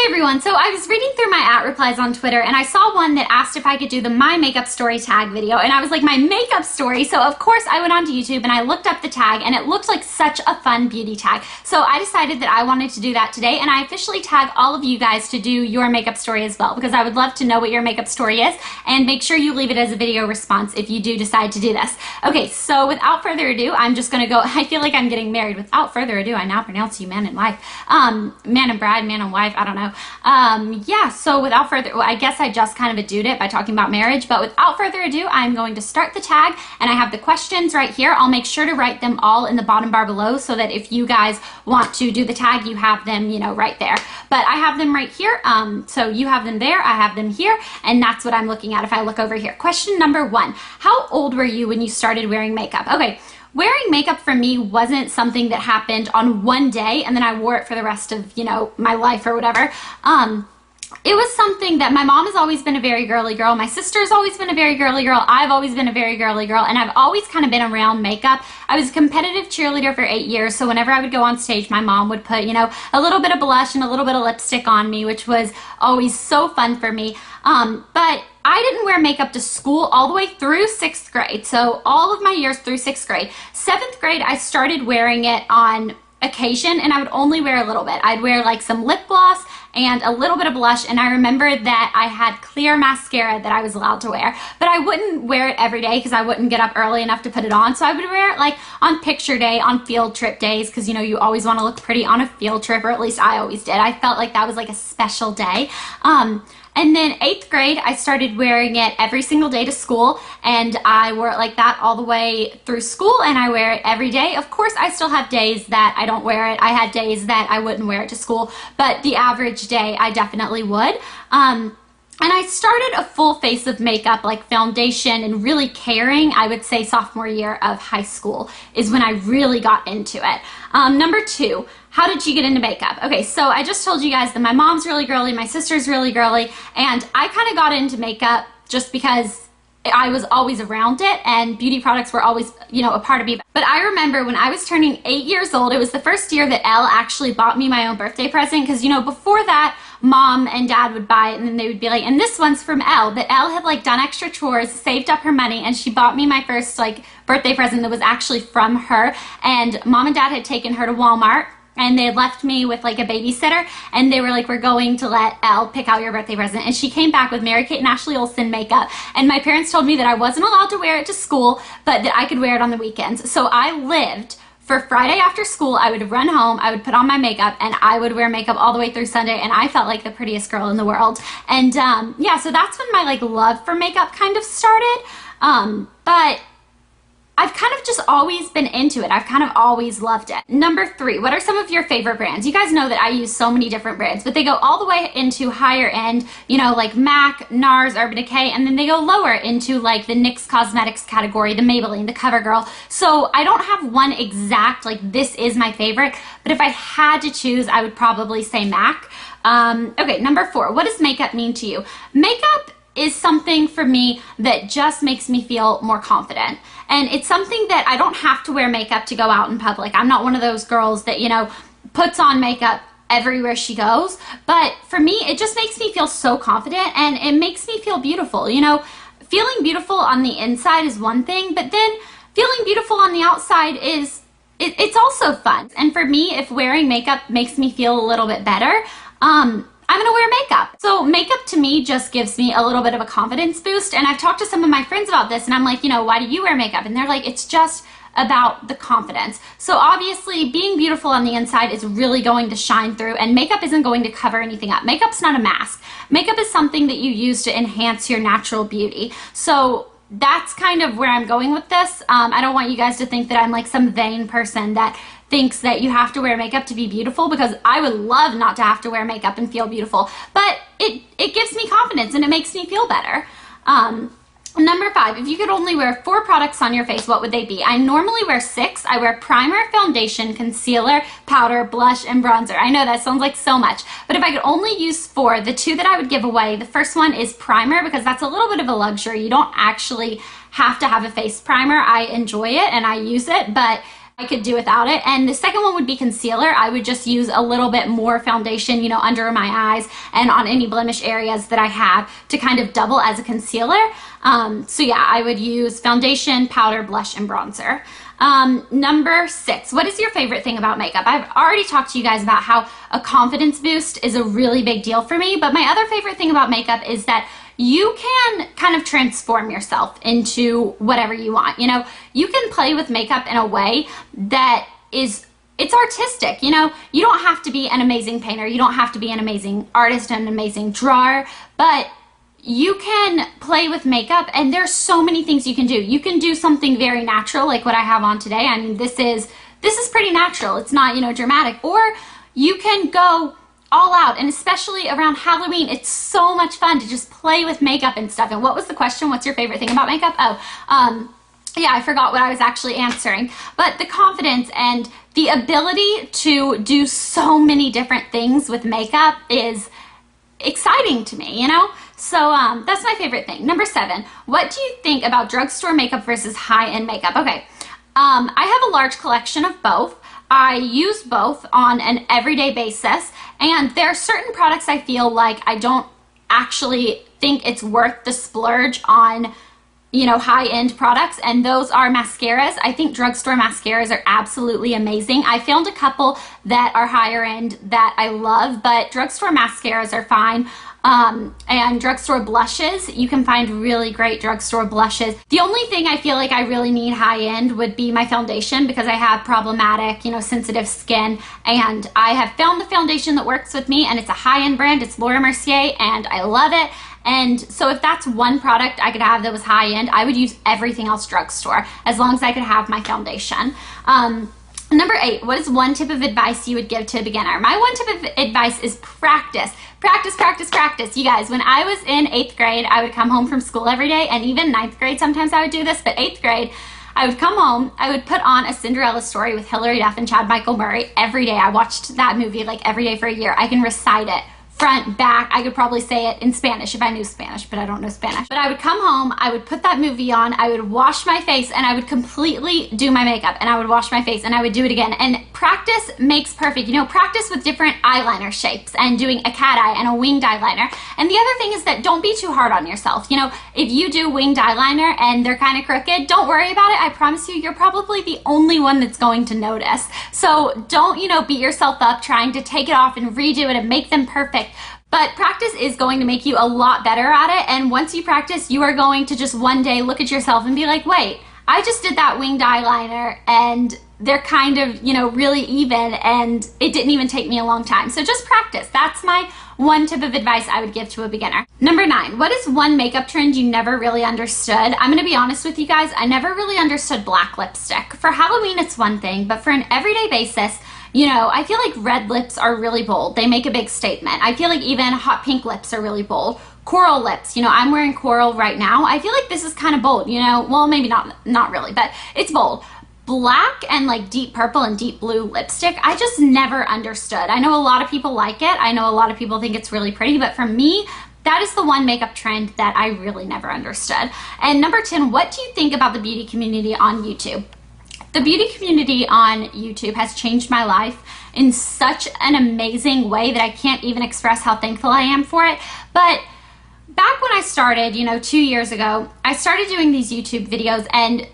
Hey everyone, so I was reading through my @replies on Twitter and I saw one that asked if I could do the My Makeup Story tag video, and I was like, my makeup story? So of course I went onto YouTube and I looked up the tag and it looked like such a fun beauty tag. So I decided that I wanted to do that today, and I officially tag all of you guys to do your makeup story as well, because I would love to know what your makeup story is, and make sure you leave it as a video response if you do decide to do this. Okay, so without further ado, I'm just gonna go. I feel like I'm getting married. Without further ado, I now pronounce you man and wife. Man and bride, man and wife, I don't know. Yeah, so without further, well, I guess I just kind of adoed it by talking about marriage, but without further ado, I'm going to start the tag, and I have the questions right here. I'll make sure to write them all in the bottom bar below so that if you guys want to do the tag, you have them, you know, right there. But I have them right here, so you have them there, I have them here, and that's what I'm looking at if I look over here. Question number 1, how old were you when you started wearing makeup? Okay. Wearing makeup for me wasn't something that happened on one day and then I wore it for the rest of, you know, my life or whatever. It was something that my mom has always been a very girly girl. My sister's always been a very girly girl. I've always been a very girly girl, and I've always kind of been around makeup. I was a competitive cheerleader for 8 years, so whenever I would go on stage, my mom would put, you know, a little bit of blush and a little bit of lipstick on me, which was always so fun for me. But I didn't wear makeup to school all the way through 6th grade. So all of my years through 6th grade. 7th grade, I started wearing it on occasion, and I would only wear a little bit. I'd wear like some lip gloss and a little bit of blush, and I remember that I had clear mascara that I was allowed to wear, but I wouldn't wear it every day because I wouldn't get up early enough to put it on. So I would wear it like on picture day, on field trip days, because you know, you always want to look pretty on a field trip, or at least I always did. I felt like that was like a special day. And then 8th grade, I started wearing it every single day to school, and I wore it like that all the way through school, and I wear it every day. Of course, I still have days that I don't wear it. I had days that I wouldn't wear it to school, but the average day I definitely would. And I started a full face of makeup, like foundation and really caring, I would say sophomore year of high school is when I really got into it. Number 2, how did you get into makeup? Okay, so I just told you guys that my mom's really girly, my sister's really girly, and I kind of got into makeup just because I was always around it, and beauty products were always, you know, a part of me. But I remember when I was turning 8 years old, it was the first year that Elle actually bought me my own birthday present, because, you know, before that, Mom and Dad would buy it, and then they would be like, and this one's from Elle. But Elle had like done extra chores, saved up her money, and she bought me my first like birthday present that was actually from her. And Mom and Dad had taken her to Walmart, and they had left me with like a babysitter, and they were like, we're going to let Elle pick out your birthday present. And she came back with Mary Kate and Ashley Olsen makeup, and my parents told me that I wasn't allowed to wear it to school, but that I could wear it on the weekends. So I lived for Friday after school. I would run home, I would put on my makeup, and I would wear makeup all the way through Sunday, and I felt like the prettiest girl in the world. And yeah, so that's when my like love for makeup kind of started. But I've kind of just always been into it. I've kind of always loved it. Number 3, what are some of your favorite brands? You guys know that I use so many different brands, but they go all the way into higher end, you know, like MAC, NARS, Urban Decay, and then they go lower into like the NYX Cosmetics category, the Maybelline, the CoverGirl. So I don't have one exact, like this is my favorite, but if I had to choose, I would probably say MAC. Okay, number 4, what does makeup mean to you? Makeup is something for me that just makes me feel more confident. And it's something that I don't have to wear makeup to go out in public. I'm not one of those girls that, you know, puts on makeup everywhere she goes. But for me, it just makes me feel so confident, and it makes me feel beautiful. You know, feeling beautiful on the inside is one thing, but then feeling beautiful on the outside is, it's also fun. And for me, if wearing makeup makes me feel a little bit better, I'm gonna wear makeup. So makeup to me just gives me a little bit of a confidence boost, and I've talked to some of my friends about this, and I'm like, you know, why do you wear makeup? And they're like, it's just about the confidence. So obviously being beautiful on the inside is really going to shine through, and makeup isn't going to cover anything up. Makeup's not a mask. Makeup is something that you use to enhance your natural beauty. So that's kind of where I'm going with this. I don't want you guys to think that I'm like some vain person that thinks that you have to wear makeup to be beautiful, because I would love not to have to wear makeup and feel beautiful, but it gives me confidence and it makes me feel better. Number 5, if you could only wear 4 products on your face, what would they be? I normally wear 6. I wear primer, foundation, concealer, powder, blush, and bronzer. I know that sounds like so much, but if I could only use 4, the 2 that I would give away, the first one is primer, because that's a little bit of a luxury. You don't actually have to have a face primer. I enjoy it and I use it, but I could do without it. And the second one would be concealer. I would just use a little bit more foundation, you know, under my eyes and on any blemish areas that I have to kind of double as a concealer. So yeah, I would use foundation, powder, blush, and bronzer. Number 6, what is your favorite thing about makeup? I've already talked to you guys about how a confidence boost is a really big deal for me, but my other favorite thing about makeup is that you can kind of transform yourself into whatever you want. You know, you can play with makeup in a way that it's artistic. You know, you don't have to be an amazing painter. You don't have to be an amazing artist, an amazing drawer, but you can play with makeup and there's so many things you can do. You can do something very natural like what I have on today. I mean, this is pretty natural. It's not, you know, dramatic. Or you can go all out, and especially around Halloween, it's so much fun to just play with makeup and stuff. And what was the question? What's your favorite thing about makeup? Yeah, I forgot what I was actually answering. But the confidence and the ability to do so many different things with makeup is exciting to me, you know? So that's my favorite thing. Number 7, what do you think about drugstore makeup versus high-end makeup? Okay, I have a large collection of both. I use both on an everyday basis, and there are certain products I feel like I don't actually think it's worth the splurge on, you know, high-end products, and those are mascaras. I think drugstore mascaras are absolutely amazing. I found a couple that are higher end that I love, but drugstore mascaras are fine. And drugstore blushes, you can find really great drugstore blushes. The only thing I feel like I really need high-end would be my foundation, because I have problematic, you know, sensitive skin, and I have found the foundation that works with me, and it's a high-end brand. It's Laura Mercier, and I love it. And so if that's one product I could have that was high-end, I would use everything else drugstore, as long as I could have my foundation. Number 8, what is one tip of advice you would give to a beginner? My one tip of advice is practice. Practice, practice, practice. You guys, when I was in 8th grade, I would come home from school every day, and even 9th grade sometimes I would do this, but 8th grade, I would come home, I would put on A Cinderella Story with Hilary Duff and Chad Michael Murray every day. I watched that movie like every day for a year. I can recite it front, back. I could probably say it in Spanish if I knew Spanish, but I don't know Spanish. But I would come home, I would put that movie on, I would wash my face, and I would completely do my makeup, and I would wash my face, and I would do it again. And practice makes perfect. You know, practice with different eyeliner shapes and doing a cat eye and a winged eyeliner. And the other thing is that don't be too hard on yourself. You know, if you do winged eyeliner and they're kind of crooked, don't worry about it. I promise you, you're probably the only one that's going to notice. So don't, you know, beat yourself up trying to take it off and redo it and make them perfect. But practice is going to make you a lot better at it, and once you practice, you are going to just one day look at yourself and be like, wait, I just did that winged eyeliner, and they're kind of, you know, really even, and it didn't even take me a long time. So just practice. That's my one tip of advice I would give to a beginner. Number 9, what is one makeup trend you never really understood? I'm gonna be honest with you guys, I never really understood black lipstick. For Halloween, it's one thing, but for an everyday basis, you know, I feel like red lips are really bold. They make a big statement. I feel like even hot pink lips are really bold. Coral lips, you know, I'm wearing coral right now. I feel like this is kind of bold, you know, well, maybe not really, but it's bold. Black and like deep purple and deep blue lipstick, I just never understood. I know a lot of people like it. I know a lot of people think it's really pretty, but for me, that is the one makeup trend that I really never understood. And number 10, what do you think about the beauty community on YouTube? The beauty community on YouTube has changed my life in such an amazing way that I can't even express how thankful I am for it. But back when I started, you know, 2 years ago, I started doing these YouTube videos, and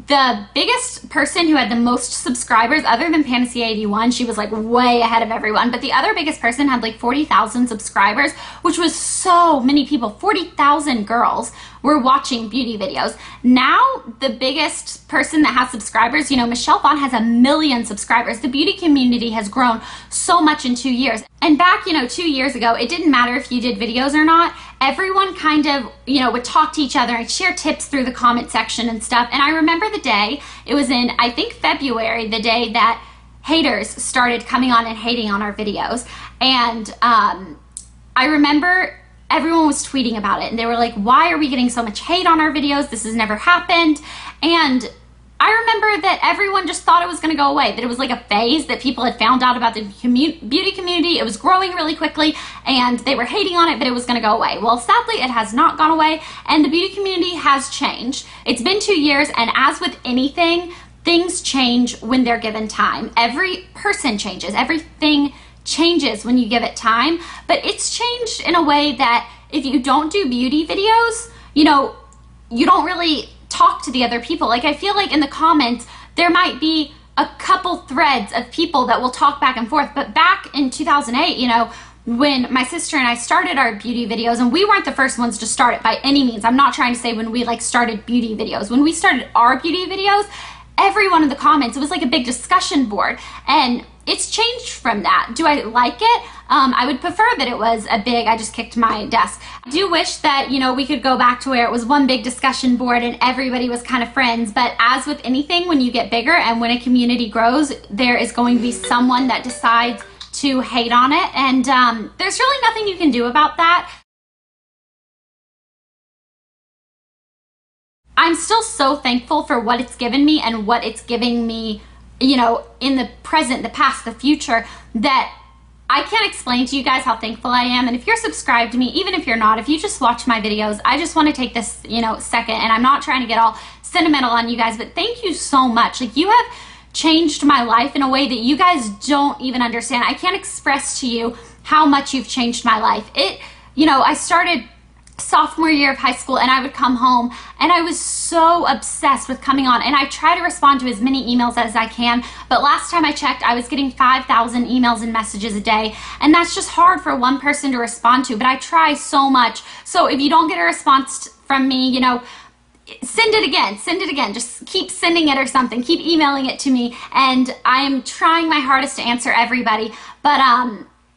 the biggest person who had the most subscribers, other than Panacea81, she was like way ahead of everyone, but the other biggest person had like 40,000 subscribers, which was so many people. 40,000 girls were watching beauty videos. Now, the biggest person that has subscribers, you know, Michelle Phan has 1 million subscribers. The beauty community has grown so much in 2 years. And back, you know, 2 years ago, it didn't matter if you did videos or not. Everyone kind of, you know, would talk to each other and share tips through the comment section and stuff. And I remember the day, it was in, I think, February, the day that haters started coming on and hating on our videos. And I remember everyone was tweeting about it, and they were like, why are we getting so much hate on our videos? This has never happened. And I remember that everyone just thought it was going to go away, that it was like a phase that people had found out about the beauty community. It was growing really quickly, and they were hating on it, but it was going to go away. Well, sadly, it has not gone away, and the beauty community has changed. It's been 2 years, and as with anything, things change when they're given time. Every person changes. Everything changes when you give it time. But it's changed in a way that if you don't do beauty videos, you know, you don't really talk to the other people. Like, I feel like in the comments, there might be a couple threads of people that will talk back and forth. But back in 2008, you know, when my sister and I started our beauty videos, and we weren't the first ones to start it by any means. I'm not trying to say when we like started beauty videos. When we started our beauty videos, everyone in the comments, it was like a big discussion board, and it's changed from that. Do I like it? I would prefer that it was a big, I just kicked my desk. I do wish that, you know, we could go back to where it was one big discussion board and everybody was kind of friends, but as with anything, when you get bigger and when a community grows, there is going to be someone that decides to hate on it, and there's really nothing you can do about that. I'm still so thankful for what it's given me and what it's giving me, you know, in the present, the past, the future, that I can't explain to you guys how thankful I am. And if you're subscribed to me, even if you're not, if you just watch my videos, I just want to take this, you know, second, and I'm not trying to get all sentimental on you guys, but thank you so much. Like, you have changed my life in a way that you guys don't even understand. I can't express to you how much you've changed my life. You know, I started sophomore year of high school, and I would come home and I was so obsessed with coming on, and I try to respond to as many emails as I can, but last time I checked, I was getting 5,000 emails and messages a day, and that's just hard for one person to respond to, but I try so much. So if you don't get a response from me, you know, send it again, just keep sending it or something, keep emailing it to me, and I am trying my hardest to answer everybody. But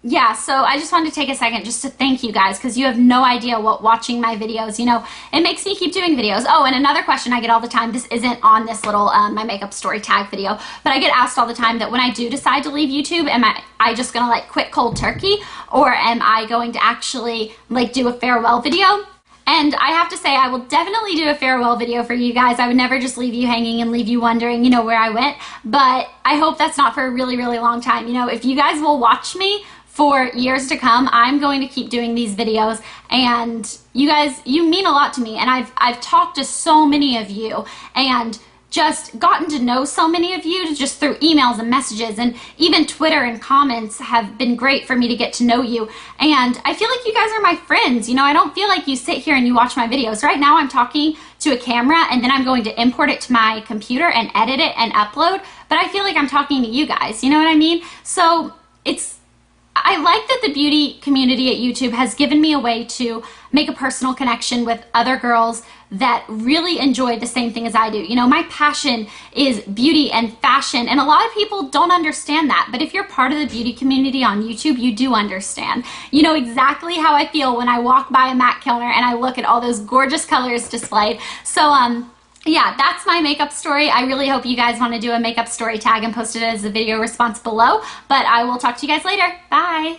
yeah, so I just wanted to take a second just to thank you guys, because you have no idea what watching my videos, you know, it makes me keep doing videos. Oh, and another question I get all the time, this isn't on this little my makeup story tag video, but I get asked all the time that when I do decide to leave YouTube, am I just gonna like quit cold turkey, or am I going to actually like do a farewell video? And I have to say, I will definitely do a farewell video for you guys. I would never just leave you hanging and leave you wondering, you know, where I went. But I hope that's not for a really, really long time. You know, if you guys will watch me for years to come, I'm going to keep doing these videos. And you guys, you mean a lot to me. And I've talked to so many of you and just gotten to know so many of you just through emails and messages, and even Twitter and comments have been great for me to get to know you. And I feel like you guys are my friends. You know, I don't feel like you sit here and you watch my videos. Right now I'm talking to a camera, and then I'm going to import it to my computer and edit it and upload, but I feel like I'm talking to you guys, you know what I mean? So I like that the beauty community at YouTube has given me a way to make a personal connection with other girls that really enjoy the same thing as I do. You know, my passion is beauty and fashion, and a lot of people don't understand that. But if you're part of the beauty community on YouTube, you do understand. You know exactly how I feel when I walk by a MAC counter and I look at all those gorgeous colors displayed. So, yeah, that's my makeup story. I really hope you guys want to do a makeup story tag and post it as a video response below, but I will talk to you guys later. Bye!